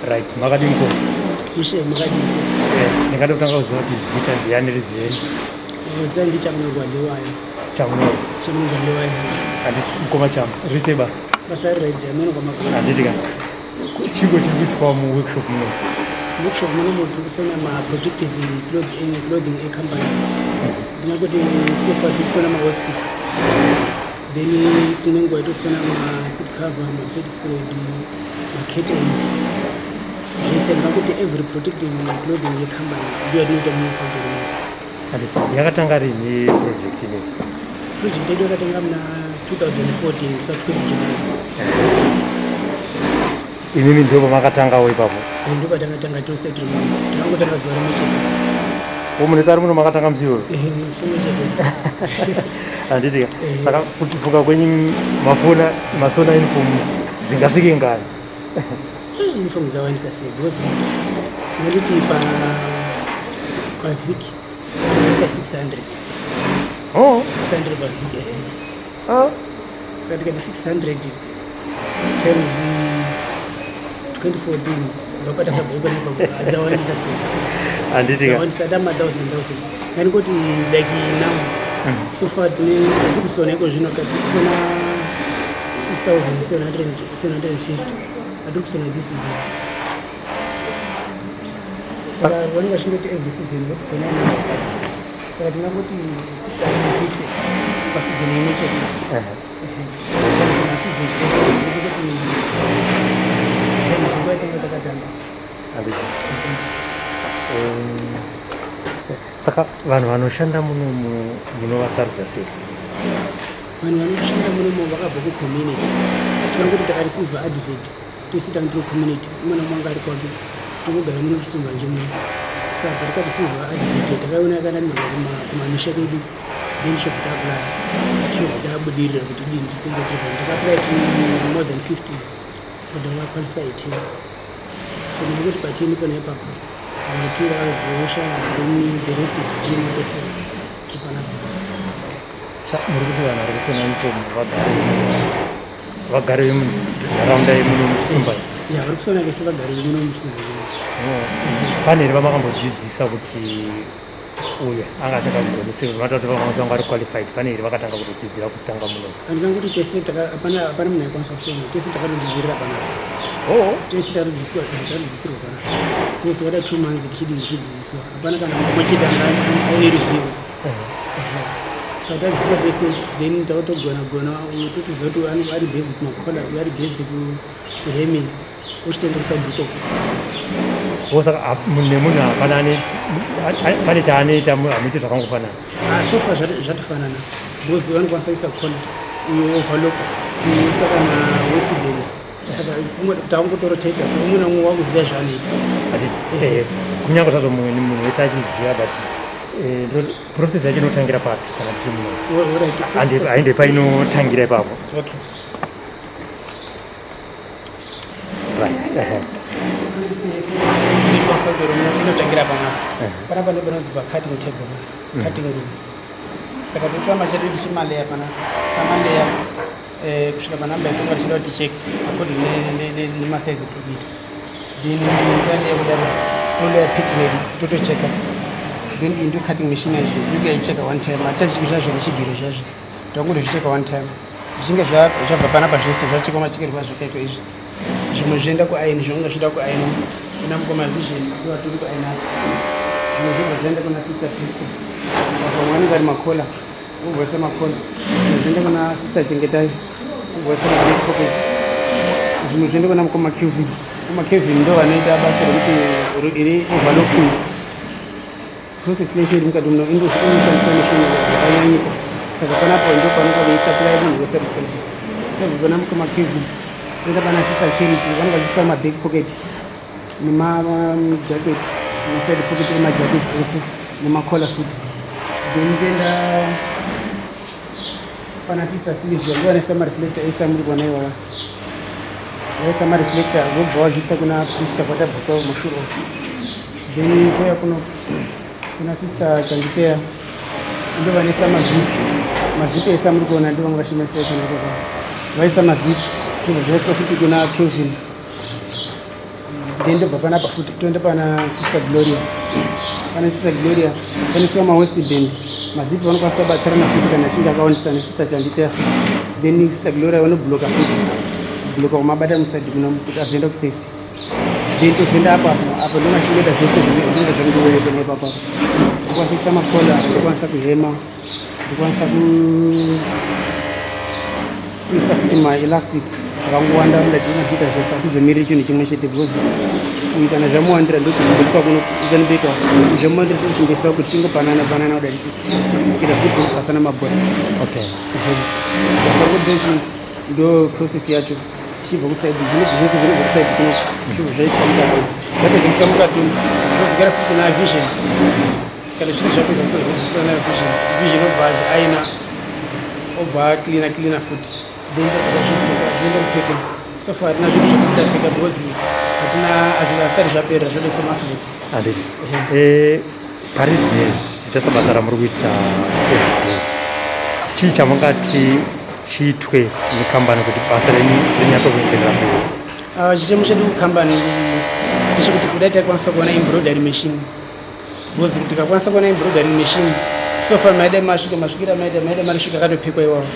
Right, Magadimko. Mishe Magadimse. Ningatotanga kuzwa kuti zita ndiyani rizeni. Zita ndichamugwaliwayo. Chamugwaliwayo. Anditi mukoma chamu rise basa. Basa reje ameno kama kwa. Anditi chigo chikuitwa mu workshop muno. Workshop muno muri kusona ma protective clothing company. Ndingakuti sofa kusona ma worksuit. Then tinengwa kusona ma seat cover, ma bedspread, ma curtains. Kuti every protective clothing company ndio inoita mufundiro. Yakatanga rini project ini? Project yedu yakatanga mna 2014 South July. Inini ndio makatanga wo ipapo. Ndio patanga tose trimwe. Tinangotanga zuwa rimwechete. Munetari muno makatanga mziwo? Simwechete. Anditi saka kutufuka kwenye masona uniform zingasvike ngani? Uniform zawanisa sei because naliti pa wiki inosa 600. Oh, 600 pa wiki. Saka tikati 600 times 2014 vapata kabhekwa nepa zawanisa sei. Anditi zawanisa dama 1000 ngani kuti like now so far tikusona iko zvino katisona 6750. Addiction this season. So when we should every season, what is the name? So I think about 650 per season initiative. Saka vanhu vanoshanda muno vasarudza sei? Vanhu vanoshanda muno vakabva kucommunity. Tinangoti takareceive advert tisita ndiro community umwe namwe ari kwake tinogara muno Chisumbanje muno. Saka parikareceive advert takaona yakanamirwa kumamisha kwedu then shop takula takabudirira kuti dini tisenze treatment. Takapply to more than 50 but we qualify 10. So ndikuti pa 10 pona ipapo vanotura zosha then the rest tinotesa kipana. Muri kuti vanhu vari kufuna uniform vagare munharaunda yemuno muChisumbanje? Ya vari kusona vese vagare vemuno muChisumbanje. Pane here vamakambodzidzisa kuti uyu anga asingagoni vanoita kuti vamwe vanga vari qualified. Pane here vakatanga kutodzidzira kutanga muno? Andinganguti tese hapana munhu aikwanisa kusona tese takatodzidzirira panapa. Tese takadzidzisirwa panapa because wada 2 months tichidzidziswa hapana kana mumwe chete aine ruzivo. So that is what they say. Then gona utotuza kuti ari basic makola ari basic ku hemming uchitendesa buto. Saka munhu hapana pane taanoita hamuiti zvakangofanana? So far zvatifanana because vanokwanisa kuisa kola uyo overlock kuisa kana west bend. Saka takangotorotaita saka umwe namwe wakuziva zvaanoita. Kunyange zvazo munhu wese achiziva but process yacho inotangira pasi kana tiri muno hainde painotangira ipapo. Okay. Right. Process inotangira panapa ndopanonzi cutting table, cutting room. Saka totora machedu tichimaleya pamaleya kusvika panamba yatonga tichida kuti check according nemasaizi ekubita. Then taleya kudaro toleya pick ready totocheka. Then into cutting machine yacho ndikaicheka one time atachiki zvazvo nechigero zvazvo takungozvicheka one time zvichinge zvabva panapa zvese zvachekwa machekerwa zvakaitwa izvi zvimwe zvoenda kuaini zvinonga zvida kuaina kuna mukoma vision ivaturi kuaina zvimwe zvobva zvaenda kuna sister Krista vamwe vanenge vari makola ugowesa makola zvimwe zvoenda kuna sister Chengetai ugowesa mabig pocket zvimwe zvoenda kuna mukoma Kevin ndo vanoita basa rekuti iri overlooking process iri mukati muno inoshandisa mishini yakanyanyisa. Saka panapo ndo panenge veisupply munhu wese rusenti ndogona mukoma Kevin oenda pana sister Charity vanenge vachiisa mabig pocket nemajacket maside pocket emajackets ese nemakola food. Then ndienda pana sister Silvester ndo vanoisa mareflector ese amuri kuona iwawa vaisa mareflector vobva vazviisa kuna Krista kwatabva mushure. Then koya kuna sister Changitea ndo vanesa mazipi esa muri kuona ndo vanga vachimesa ikonakaka vaisa mazipi zvobva zvaiswa futi kuna Kelvin. Then ndobva panapa futi toenda pana Sister Gloria. Pana Sister Gloria paniswa mawest band mazipi vanokwanisa kubatsirana futi kana achinge akawandisa neSister Chandita. Then Sister Gloria vanobloka futi kubloka kumabata musadi kuno kuti azoenda kusafety. Then tozoenda apo ndonachingeta zvese zvinenge zvangoweekana ipapo. Ndokwanisa makola, ndokwanisa kuhema, ndokwanisa kuisa futi maelastic zvakangowanda ndatiita zvese hatizomiriri chinhu chimwe chete because kuita nazvamuwandira ndokuzobetiswa kuno uzanibeka zvamuwandira tokuchingesa kuti tingopanana kudai sikira sikupasana mabhora. Ndo process yacho tichibva kusaidi zvese zvinobva kusaidi kuno zvinhu zvaiswa mukati zvapedza mukati ndozigara futi kuna vision kana zvinhu zvapedza sozvisana vision obva aina obva cleaner futi zvienda mupfeko so far hatina zvinhu zvakutapika because hatina hazvisati zvapera zvode semaflex. Parizne tichasa basa ramuri kuita chii chamungati chiitwe nekambani kuti basa renyu rinyatsokuenderera mberi? Chichemo chedu kukambani ndechekuti kudai takwanisa kuona embroidery machine because kuti tikakwanisa kuona embroidery machine so far maida masvikira maida marisvika akatopfekwa iwawo.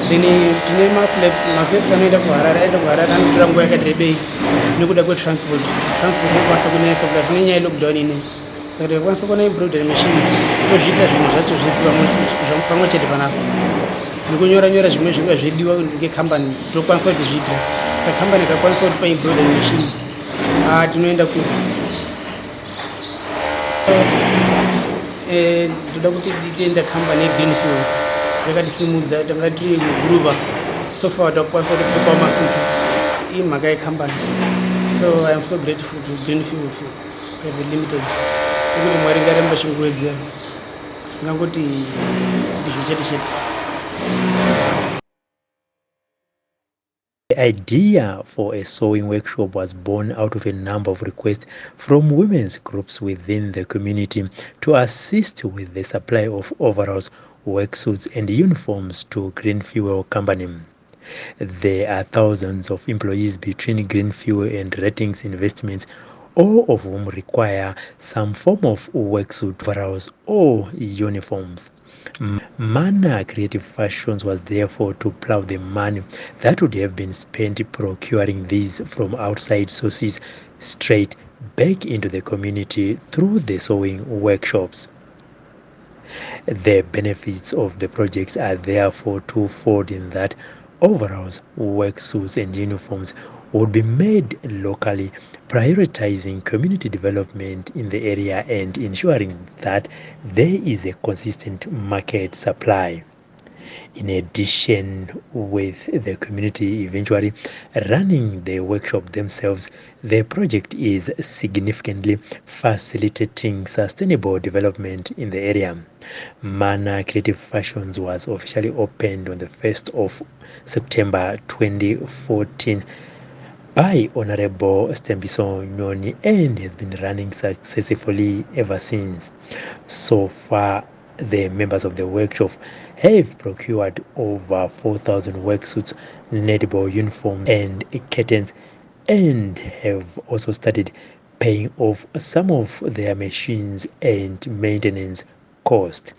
Then tine maflex anoenda kuharare anotora nguva yakatirebei nekuda kwetransport inokwanisa kunesa kuti asine nyaya yelockdown ine saka tikakwanisa kuona embroidery machine tozviitira zvinhu zvacho zvese pamwe chete panapa nekunyora zvimwe zvinga zvediwa ngekambani tokwanisa kuti zviitira saka kambani ikakwanisa kuti paembroidery machine tinoenda kuri. Toda kuti titenda kambani yegreenfield yakatisimudza tanga tiri muguruva so far takwanisa kupfekwa masutu imhaka yekambani. So I am so grateful to Greenfield Private Limited kuti mwari ngaramba chingowedzera ngangoti ndizvo chete. The idea for a sewing workshop was born out of a number of requests from women's groups within the community to assist with the supply of overalls, worksuits and uniforms to Green Fuel Company. There are thousands of employees between Green Fuel and Ratings Investments, all of whom require some form of worksuit, overalls or uniforms. Mana Creative Fashions was therefore to plow the money that would have been spent procuring these from outside sources straight back into the community through the sewing workshops. The benefits of the projects are therefore twofold in that overalls, worksuits and uniforms would be made locally, prioritizing community development in the area and ensuring that there is a consistent market supply. In addition, with the community eventually running the workshop themselves, the project is significantly facilitating sustainable development in the area. Mana Creative Fashions was officially opened on the 1st of September 2014 by Honorable Stembiso Nyoni and has been running successfully ever since. So far, the members of the workshop have procured over 4,000 worksuits, netball uniforms and curtains, and have also started paying off some of their machines and maintenance cost.